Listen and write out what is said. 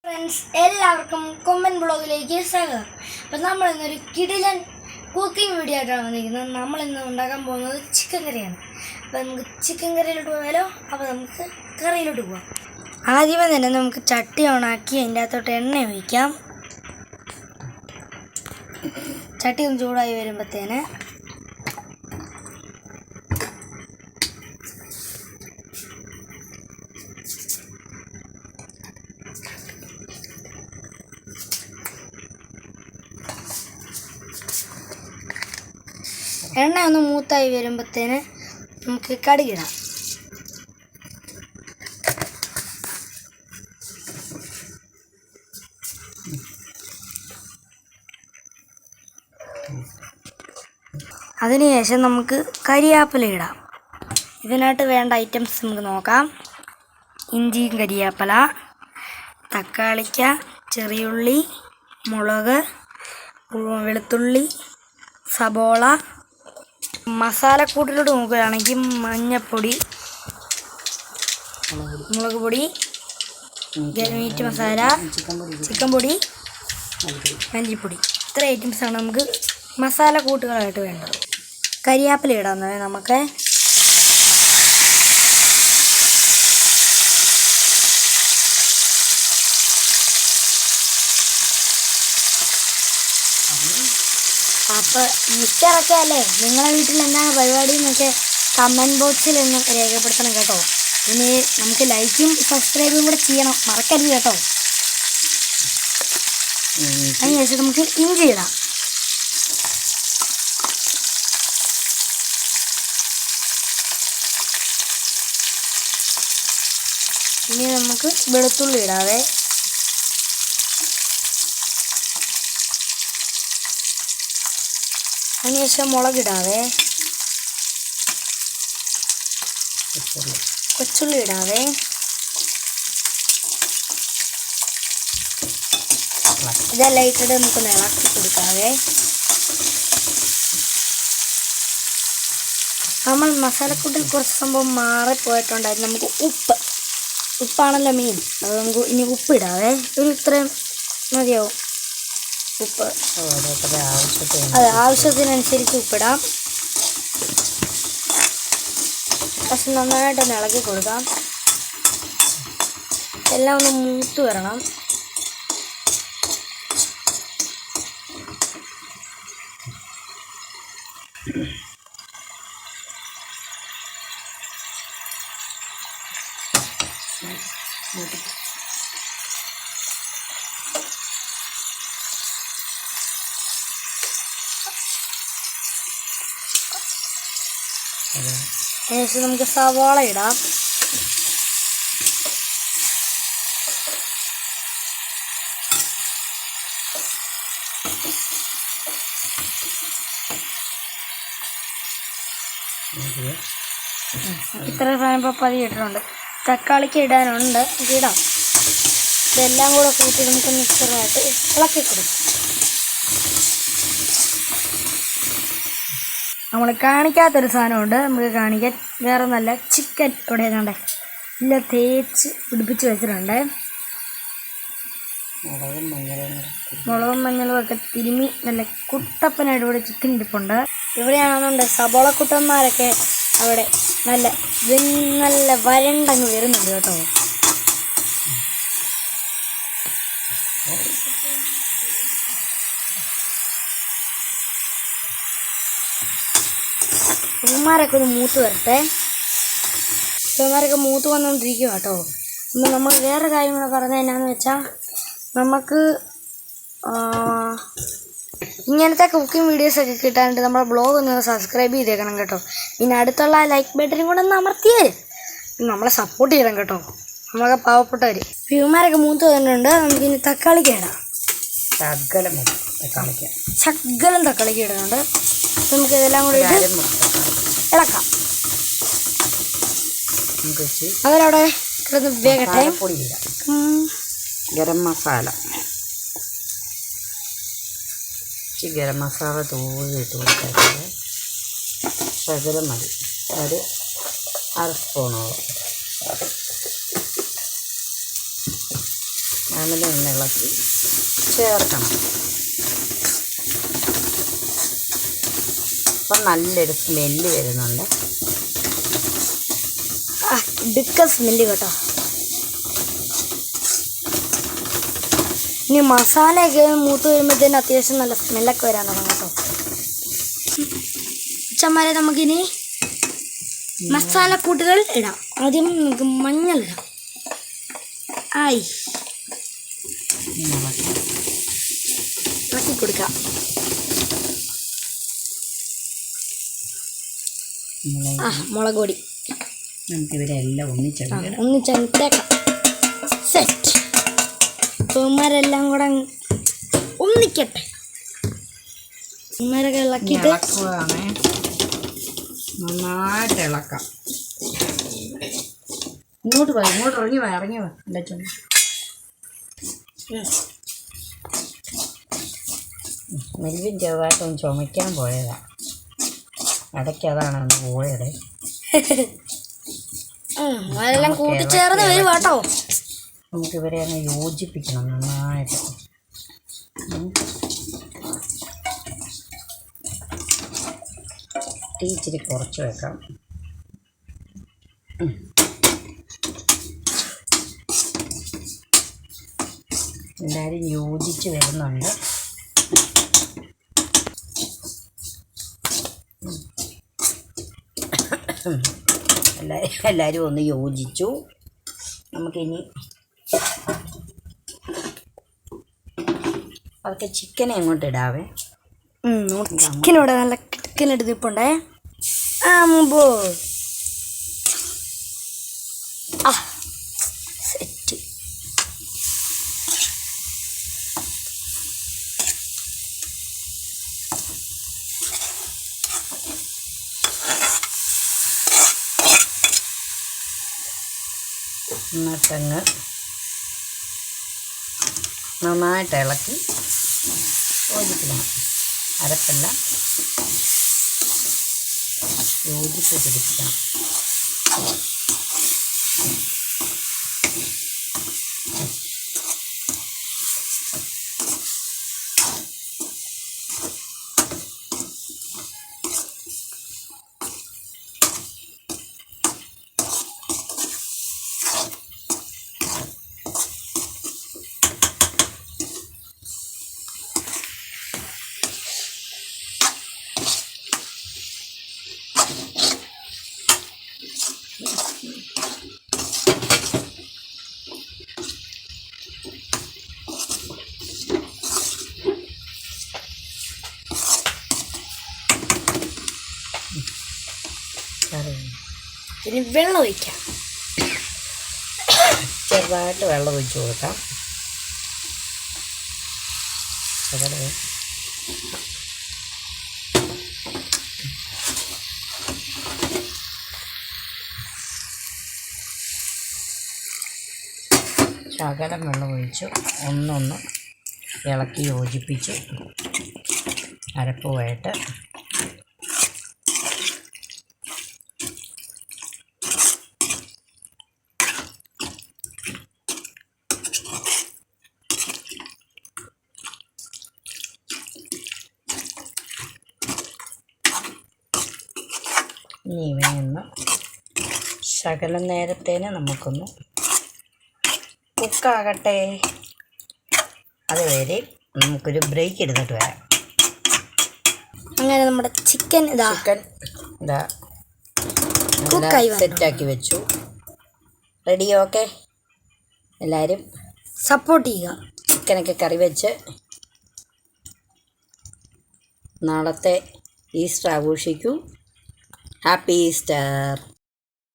Friends എല്ലാവർക്കും കൊമ്പൻ ബ്ലോഗിലേക്ക് സ്വാഗതം. അപ്പം നമ്മളിന്നൊരു കിടിലൻ കുക്കിംഗ് വീഡിയോ ആയിട്ടാണ് വന്നിരിക്കുന്നത്. നമ്മളിന്ന് ഉണ്ടാക്കാൻ പോകുന്നത് ചിക്കൻ കറിയാണ്. അപ്പം നമുക്ക് ചിക്കൻ കറിയിലോട്ട് പോയാലോ? അപ്പോൾ നമുക്ക് കറിയിലോട്ട് പോകാം. ആദ്യമേ തന്നെ നമുക്ക് ചട്ടി ഓണാക്കി അതിൻ്റെ അകത്തോട്ട് എണ്ണ ഒഴിക്കാം. ചട്ടി ഒന്ന് ചൂടായി വരുമ്പോഴത്തേന് എണ്ണ ഒന്ന് മൂത്തായി വരുമ്പോഴത്തേന് നമുക്ക് കടുകിടാം. അതിനുശേഷം നമുക്ക് കരിയാപ്പില ഇടാം. ഇതിനായിട്ട് വേണ്ട ഐറ്റംസ് നമുക്ക് നോക്കാം. ഇഞ്ചിയും കരിയാപ്പില, തക്കാളിക്ക, ചെറിയുള്ളി, മുളക്, വെളുത്തുള്ളി, സബോള. മസാലക്കൂട്ടിലോട്ട് നോക്കുകയാണെങ്കിൽ മഞ്ഞൾപ്പൊടി, മുളക് പൊടി, മീറ്റ് മസാല, ചിക്കൻ പൊടി, മല്ലിപ്പൊടി. ഇത്ര ഐറ്റംസാണ് നമുക്ക് മസാലക്കൂട്ടുകളായിട്ട് വേണ്ടത്. കരിയാപ്പില ഇടാവുന്നത് നമുക്ക്. അപ്പോൾ ഈസ്റ്ററൊക്കെ അല്ലേ, നിങ്ങളുടെ വീട്ടിൽ എന്താണ് പരിപാടി എന്നൊക്കെ കമൻറ്റ് ബോക്സിൽ ഒന്ന് രേഖപ്പെടുത്തണം കേട്ടോ. ഇനി നമുക്ക് ലൈക്കും സബ്സ്ക്രൈബും കൂടെ ചെയ്യണം, മറക്കരുത് കേട്ടോ. അതിനുശേഷം നമുക്ക് ഇഞ്ചി ഇടാം. ഇനി നമുക്ക് വെളുത്തുള്ളി ഇടാവേ. അതിനുശേഷം മുളകിടാവേ, കൊച്ചുള്ളി ഇടാവേ. ഇതെല്ലാം ഇട്ടിട്ട് നമുക്കൊന്ന് ഇളക്കി കൊടുക്കാവേ. നമ്മൾ മസാലക്കൂട്ടിൽ കുറച്ച് സംഭവം മാറിപ്പോയിട്ടുണ്ടായിരുന്നു. നമുക്ക് ഉപ്പാണല്ലോ മെയിൻ. അത് നമുക്ക് ഇനി ഉപ്പിടാവേ. ഒരു ഇത്രയും മതിയാവും ഉപ്പ്. അതെ, ആവശ്യത്തിനനുസരിച്ച് ഉപ്പിടാം. പക്ഷെ നന്നായിട്ടൊന്ന് ഇളക്കി കൊടുക്കാം. എല്ലാം ഒന്ന് മൂത്ത് വരണം. അതിനുശേഷം നമുക്ക് സവാള ഇടാം. ഇത്ര സാധനം ഇപ്പോൾ പതി ഇട്ടിട്ടുണ്ട്. തക്കാളിക്ക് ഇടാനുണ്ട്, ഇടാം. ഇതെല്ലാം കൂടെ കൂട്ടി നമുക്ക് മിക്സറായിട്ട് ഇളക്കി കൊടുക്കും. നമ്മൾ കാണിക്കാത്തൊരു സാധനമുണ്ട്, നമുക്ക് കാണിക്കാൻ. വേറെ നല്ല ചിക്കൻ ഇവിടെ കണ്ടേ ഇല്ല തേച്ച് പിടിപ്പിച്ച് വെച്ചിട്ടുണ്ട്. മുളകും മഞ്ഞളും ഒക്കെ തിരുമ്മി നല്ല കുട്ടപ്പനായിട്ട് ഇവിടെ ചിക്കൻ ഇരിപ്പുണ്ട്. ഇവിടെയാണെന്നുണ്ട് സബോളക്കുട്ടന്മാരൊക്കെ അവിടെ നല്ല വരണ്ടങ്ങ് വരുന്നുണ്ട് കേട്ടോ. ഇവന്മാരൊക്കെ ഒന്ന് മൂത്ത് വരട്ടെ. ഇവന്മാരൊക്കെ മൂത്ത് വന്നുകൊണ്ടിരിക്കുക കേട്ടോ. അപ്പം നമ്മൾ വേറെ കാര്യം കൂടെ പറഞ്ഞത് എന്നാന്ന് വെച്ചാൽ, നമുക്ക് ഇങ്ങനത്തെ കുക്കിംഗ് വീഡിയോസൊക്കെ കിട്ടാനായിട്ട് നമ്മുടെ ബ്ലോഗ് ഒന്ന് സബ്സ്ക്രൈബ് ചെയ്തേക്കണം കേട്ടോ. പിന്നെ അടുത്തുള്ള ലൈക്ക് ബട്ടനും കൂടെ ഒന്ന് അമർത്തിയേ നമ്മളെ സപ്പോർട്ട് ചെയ്യണം കേട്ടോ, നമ്മളൊക്കെ പാവപ്പെട്ടവർ. ഇവന്മാരൊക്കെ മൂത്ത് വന്നിട്ടുണ്ട്. നമുക്കിനി തക്കാളിക്ക് ഇടാം. ശകലം തക്കാളിക്ക് ഇടുന്നുണ്ട്. നമുക്ക് ഇതെല്ലാം കൂടി ഇട്ട് ഇളക്കാം. അവരവിടെ കിടന്ന് വേഗട്ടെ. ഗരം മസാല ഗരം മസാല തൂവിട്ട് കൊടുക്കാറുണ്ട്. ശകലം മതി, ഒരു അര സ്പൂണോളം. അങ്ങനെ ഒന്ന് ഇളക്കി ചേർക്കണം. അപ്പം നല്ലൊരു സ്മെല്ല് വരുന്നുണ്ട്. ഇടുക്ക സ്മെല്ല് കേട്ടോ. ഇനി മസാലയൊക്കെ മൂത്ത് വരുമ്പോഴത്തേന് അത്യാവശ്യം നല്ല സ്മെല്ലൊക്കെ വരാൻ തുടങ്ങും കേട്ടോ. അച്ഛന്മാരെ നമുക്കിനി മസാലക്കൂട്ടുകൾ ഇടാം. ആദ്യം നമുക്ക് മഞ്ഞൾ ഇടാം. ആയി ഇളക്കി കൊടുക്കാം. മുളക് പൊടി നമുക്കിവരെല്ലാം ഒന്നിച്ചേക്കാം. സെറ്റ്. ഇവന്മാരെല്ലാം കൂടെ ഒന്നിക്കട്ടെ. ഇവന്മാരൊക്കെ ഇളക്കിയിട്ട് നന്നായിട്ട് ഇളക്കാം. ഇങ്ങോട്ട് ഇറങ്ങി വാ എൻ്റെ ചുമ. മെൽവിൻ ചെറുതായിട്ടൊന്ന് ചുമയ്ക്കാൻ പോയതാണ്. ഇടയ്ക്ക് അതാണ് ഒന്ന് പോയത്. അതെല്ലാം കൂട്ടിച്ചേർന്ന് വരും കേട്ടോ. നമുക്കിവരെ അങ്ങ് യോജിപ്പിക്കണം നന്നായിട്ട്. തീ ഇച്ചിരി കുറച്ച് വെക്കാം. എല്ലാവരും യോജിച്ച് വരുന്നുണ്ട്. എല്ലാവരും ഒന്ന് യോജിച്ചു. നമുക്കിനി അതൊക്കെ ചിക്കനെ അങ്ങോട്ട് ഇടാവേ. ചിക്കനോടെ നല്ല ചിക്കൻ എടുത്തിപ്പുണ്ടേ. സെറ്റ്. എന്നിട്ടങ്ങ് നന്നായിട്ട് ഇളക്കി യോജിപ്പിക്കണം. അരപ്പെല്ലാം യോജിപ്പ് പിടിപ്പിക്കണം. ഇനി വെള്ളം ഒഴിക്കാം. ചെറുതായിട്ട് വെള്ളം ഒഴിച്ച് കൊടുക്കാം. ശകലം വെള്ളം ഒഴിച്ച് ഒന്നൊന്ന് ഇളക്കി യോജിപ്പിച്ച് അരപ്പുമായിട്ട് ഇനി ഇവയൊന്ന് ശകലം നേരത്തേന് നമുക്കൊന്ന് കുക്കാകട്ടെ. അതുവരെ നമുക്കൊരു ബ്രേക്ക് എടുത്തിട്ട് വരാം. അങ്ങനെ നമ്മുടെ ചിക്കൻ ഇതാ സെറ്റാക്കി വെച്ചു. റെഡി. ഓക്കെ, എല്ലാവരും സപ്പോർട്ട് ചെയ്യുക. ചിക്കനൊക്കെ കറി വെച്ച് നാളത്തെ ഈസ്റ്റർ ആഘോഷിക്കൂ. Happy Easter.